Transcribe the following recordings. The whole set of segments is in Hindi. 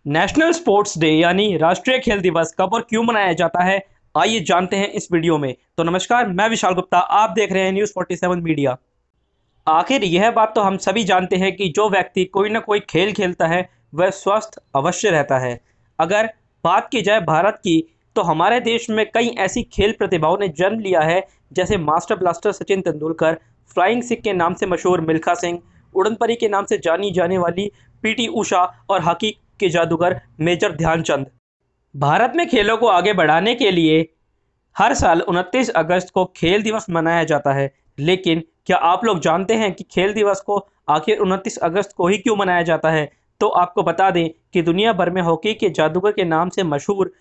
नेशनल स्पोर्ट्स डे यानी राष्ट्रीय खेल दिवस कब और क्यों मनाया जाता है, आइए जानते हैं इस वीडियो में। तो नमस्कार, मैं विशाल गुप्ता, आप देख रहे हैं न्यूज़ 47 मीडिया। आखिर यह बात तो हम सभी जानते हैं कि जो व्यक्ति कोई ना कोई खेल खेलता है वह स्वस्थ अवश्य रहता है। अगर बात की जाए भारत की, तो हमारे देश में कई ऐसी खेल प्रतिभाओं ने जन्म लिया है, जैसे master blaster Sachin Tendulkar, flying Sikh के नाम से मशहूर मिल्खा सिंह, उड़न परी के नाम से जानी जाने वाली पीटी उषा और हॉकी के जादूगर मेजर ध्यानचंद। भारत में खेलों को आगे बढ़ाने के लिए हर साल 29 अगस्त को खेल दिवस मनाया जाता है। लेकिन क्या आप लोग जानते हैं कि खेल दिवस को आखिर 29 अगस्त को ही क्यों मनाया जाता है? तो आपको बता दें कि दुनिया भर में हॉकी के जादूगर के नाम से मशहूर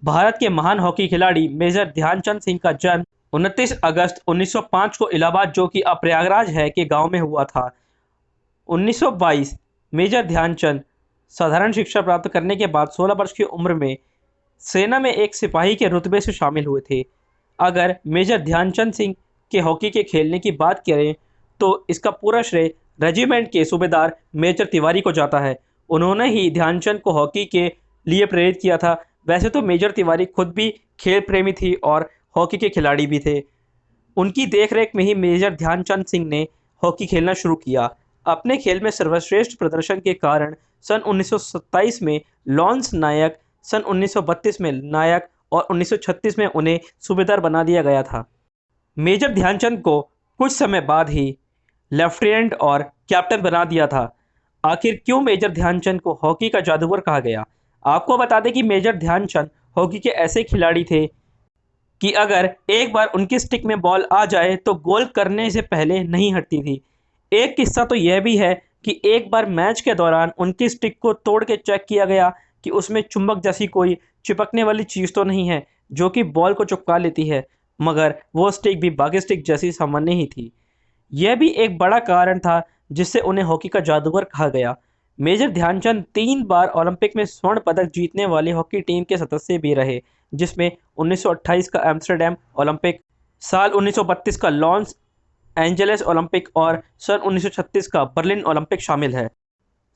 भारत के महान हॉकी खिलाड़ी मेजर ध्यानचंद सिंह का जन्म 29 अगस्त 1905 को इलाहाबाद, जो कि अब प्रयागराज है, के गांव में हुआ था। 1922 मेजर ध्यानचंद साधारण शिक्षा प्राप्त करने के बाद 16 वर्ष की उम्र में सेना में एक सिपाही के रुतबे से शामिल हुए थे। अगर मेजर ध्यानचंद सिंह के हॉकी के खेलने की बात करें, तो इसका पूरा श्रेय रेजिमेंट के सूबेदार मेजर तिवारी को जाता है। उन्होंने ही ध्यानचंद को हॉकी के लिए प्रेरित किया था। वैसे तो मेजर तिवारी खुद भी खेल प्रेमी थी और हॉकी के खिलाड़ी भी थे। उनकी देखरेख में ही मेजर ध्यानचंद सिंह ने हॉकी खेलना शुरू किया। अपने खेल में सर्वश्रेष्ठ प्रदर्शन के कारण सन 1927 में लॉन्स नायक, सन 1932 में नायक और 1936 में उन्हें सूबेदार बना दिया गया था। मेजर ध्यानचंद को कुछ समय बाद ही लेफ्टिनेंट और कैप्टन बना दिया था। आखिर क्यों मेजर ध्यानचंद को हॉकी का जादूगर कहा गया? आपको बता दें कि मेजर ध्यानचंद हॉकी के ऐसे खिलाड़ी थे कि अगर एक बार उनकी स्टिक में बॉल आ जाए तो गोल करने से पहले नहीं हटती थी। एक किस्सा तो यह भी है कि एक बार मैच के दौरान उनकी स्टिक को तोड़ के चेक किया गया कि उसमें चुंबक जैसी कोई चिपकने वाली चीज़ तो नहीं है जो कि बॉल को चिपका लेती है, मगर वो स्टिक भी बाकी स्टिक जैसी सामान्य ही थी। यह भी एक बड़ा कारण था जिससे उन्हें हॉकी का जादूगर कहा गया। मेजर ध्यानचंद 3 बार ओलंपिक में स्वर्ण पदक जीतने वाली हॉकी टीम के सदस्य भी रहे, जिसमें 1928 का एम्स्टर्डम ओलंपिक, साल 1932 का लॉस एंजेलिस ओलंपिक और सन 1936 का बर्लिन ओलंपिक शामिल है।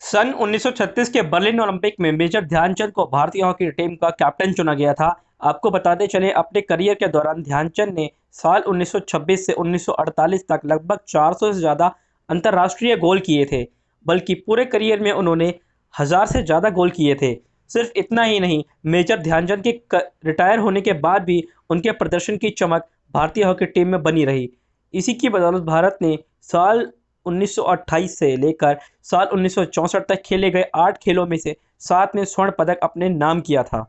सन 1936 के बर्लिन ओलंपिक में मेजर ध्यानचंद को भारतीय हॉकी टीम का कैप्टन चुना गया था। आपको बताते चले, अपने करियर के दौरान ध्यानचंद ने साल 1926 से 1948 तक लगभग 400 से ज़्यादा अंतर्राष्ट्रीय गोल किए थे, बल्कि पूरे करियर में उन्होंने 1000 से ज़्यादा गोल किए थे। सिर्फ इतना ही नहीं, मेजर ध्यानचंद के रिटायर होने के बाद भी उनके प्रदर्शन की चमक भारतीय हॉकी टीम में बनी रही। इसी की बदौलत भारत ने साल 1928 से लेकर साल 1964 तक खेले गए 8 खेलों में से 7 में स्वर्ण पदक अपने नाम किया था।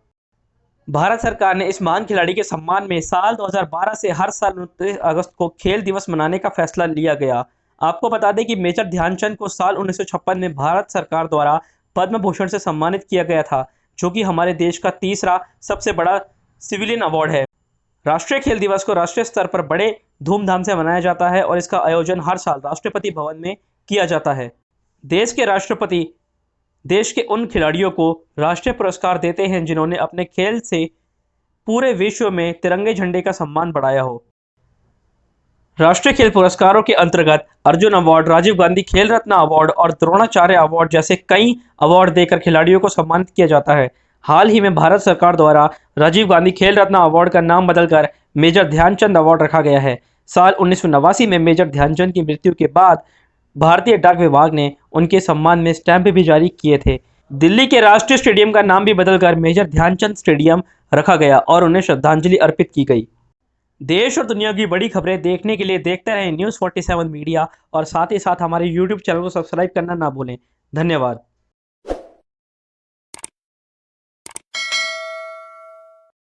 भारत सरकार ने इस महान खिलाड़ी के सम्मान में साल 2012 से हर साल 29 अगस्त को खेल दिवस मनाने का फैसला लिया गया। आपको बता दें कि मेजर ध्यानचंद को साल 1956 में भारत सरकार द्वारा पद्म भूषण से सम्मानित किया गया था, जो कि हमारे देश का तीसरा सबसे बड़ा सिविलियन अवार्ड है। राष्ट्रीय खेल दिवस को राष्ट्रीय स्तर पर बड़े धूमधाम से मनाया जाता है और इसका आयोजन हर साल राष्ट्रपति भवन में किया जाता है। देश के राष्ट्रपति देश के उन खिलाड़ियों को राष्ट्रीय पुरस्कार देते हैं जिन्होंने अपने खेल से पूरे विश्व में तिरंगे झंडे का सम्मान बढ़ाया हो। राष्ट्रीय खेल पुरस्कारों के अंतर्गत अर्जुन अवार्ड, राजीव गांधी खेल रत्न अवार्ड और द्रोणाचार्य अवार्ड जैसे कई अवार्ड देकर खिलाड़ियों को सम्मानित किया जाता है। हाल ही में भारत सरकार द्वारा राजीव गांधी खेल रत्न अवार्ड का नाम बदलकर मेजर ध्यानचंद अवार्ड रखा गया है। साल 1989 में मेजर ध्यानचंद की मृत्यु के बाद भारतीय डाक विभाग ने उनके सम्मान में स्टैंप भी जारी किए थे। दिल्ली के राष्ट्रीय स्टेडियम का नाम भी बदलकर मेजर ध्यानचंद स्टेडियम रखा गया और उन्हें श्रद्धांजलि अर्पित की गई। देश और दुनिया की बड़ी खबरें देखने के लिए देखते रहें न्यूज़ 47 मीडिया और साथ ही साथ हमारे YouTube चैनल को सब्सक्राइब करना ना भूलें। धन्यवाद।